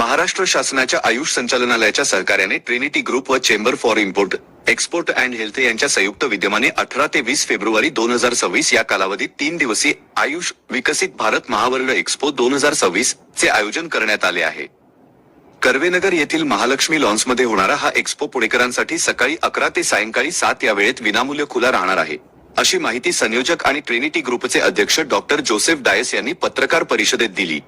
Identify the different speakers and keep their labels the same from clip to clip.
Speaker 1: महाराष्ट्र शासनाच्या आयुष संचालनालयाच्या सहकार्याने ट्रिनिटी ग्रुप व chamber for import export and health यांच्या संयुक्त विद्यमाने 18 ते 20 फेब्रुवारी 2026 या कालावधीत 3 दिवसीय आयुष विकसित भारत महावर्ल्ड एक्स्पो 2026 चे आयोजन करण्यात आले आहे। कर्वेनगर येथील महालक्ष्मी लॉन्समध्ये होणारा हा एक्स्पो पुणेकरांसाठी सकाळी 11 ते सायंकाळी 7 या वेळेत विनामूल्य खुला राहणार आहे, अशी माहिती संयोजक आणि ट्रिनिटी ग्रुपचे अध्यक्ष डॉक्टर जोसेफ डायस यांनी पत्रकार परिषदेत दिली।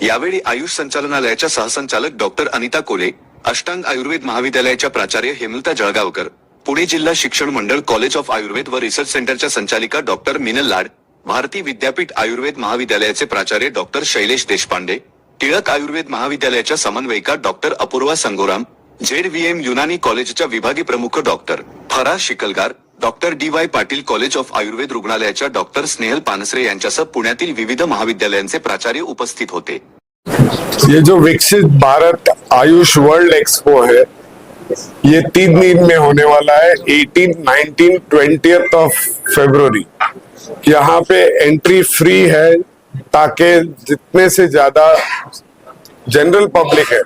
Speaker 1: यावेळी आयुष संचालनालयाच्या सहसंचालक डॉक्टर अनिता कोले, अष्टांग आयुर्वेद महाविद्यालयाच्या प्राचार्य हेमलता जळगावकर, पुणे जिल्हा शिक्षण मंडळ कॉलेज ऑफ आयुर्वेद व रिसर्च सेंटरच्या संचालिका डॉक्टर मिनल लाड, भारती विद्यापीठ आयुर्वेद महाविद्यालयाचे प्राचार्य डॉक्टर शैलेश देशपांडे, टिळक आयुर्वेद महाविद्यालयाच्या समन्वयिका डॉक्टर अपूर्वा संगोराम, ZVM युनानी कॉलेजच्या विभागीय प्रमुख doctor Faraz Shikalgar, doctor DY Patil college of Ayurved रुग्णालयाच्या डॉक्टर स्नेहल पानसरे यांच्यासह पुण्यातील विविध महाविद्यालयांचे प्राचार्य उपस्थित होते।
Speaker 2: ये जो विकसित भारत आयुष वर्ल्ड एक्सपो है, ये 3 दिन में होने वाला है, 18, 19, 20th ऑफ फरवरी। यहाँ पे एंट्री फ्री है ताकि जितने से ज्यादा जनरल पब्लिक है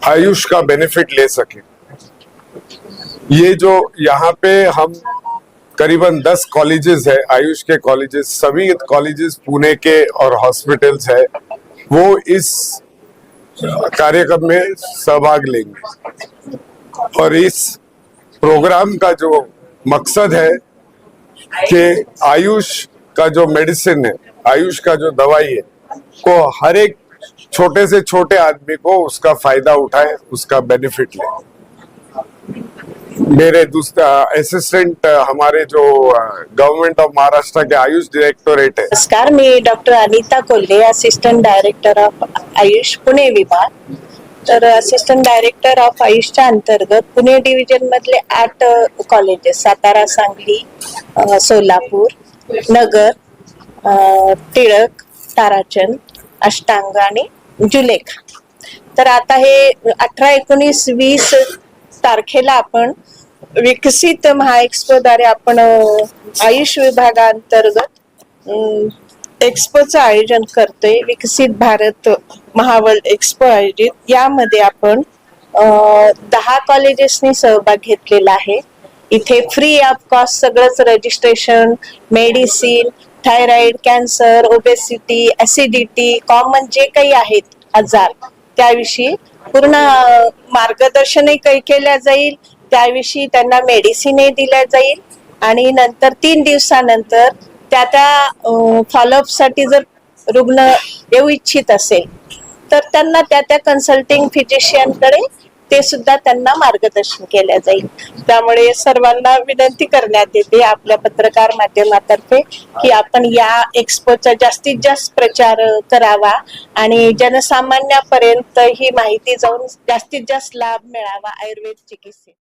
Speaker 2: आयुष का बेनिफिट ले सके। ये जो यहाँ पे हम करीबन 10 कॉलेजेस है, आयुष के कॉलेजेस, सभी कॉलेजेस पुणे के और हॉस्पिटल्स है, वो इस कार्यक्रम में सहभाग लेंगे। और इस प्रोग्राम का जो मकसद है कि आयुष का जो मेडिसिन है, आयुष का जो दवाई है, को हर एक छोटे से छोटे आदमी को उसका फायदा उठाए, उसका बेनिफिट ले। मेरे दूसरा असिस्टेंट हमारे जो गवर्नमेंट ऑफ महाराष्ट्र के आयुष डायरेक्टोरेट है।
Speaker 3: नमस्कार, मी doctor Anita Kolhe, assistant director of AYUSH Pune विभाग। तर असिस्टंट डायरेक्टर ऑफ आयुषच्या अंतर्गत पुणे डिव्हिजन मधले 8 कॉलेजेस, सातारा, सांगली, सोलापूर, नगर, टिळक, ताराचंद, अष्टांग आणि जुलेखा। तर आता हे 18, 19, 20 तारखेला आपण विकसित महाएक्स्पो द्वारे आपण आयुष विभागांतर्गत एक्स्पोचं आयोजन करतोय। विकसित भारत महावर्ल्ड एक्स्पो आयोजित यामध्ये आपण 10 कॉलेजेसनी सहभाग घेतलेला आहे। इथे फ्री ऑफ कॉस्ट सगळंच registration, medicine, thyroid, cancer, obesity, acidity, common जे काही आहेत आजार त्याविषयी पूर्ण मार्गदर्शनही काही केल्या जाईल, त्याविषयी त्यांना मेडिसिनही दिल्या जाईल आणि नंतर 3 दिवसानंतर त्या फॉलोअप साठी जर रुग्ण येऊ इच्छित असेल तर त्यांना त्या कन्सल्टिंग फिजिशियनकडे ते सुद्धा त्यांना मार्गदर्शन केले जाईल। त्यामुळे सर्वांना विनंती करण्यात येते आपल्या पत्रकार माध्यमातर्फे की आपण या एक्स्पोचा जास्तीत जास्त प्रचार करावा आणि जनसामान्यापर्यंत ही माहिती जाऊन जास्तीत जास्त लाभ मिळावा आयुर्वेद चिकित्सेचा।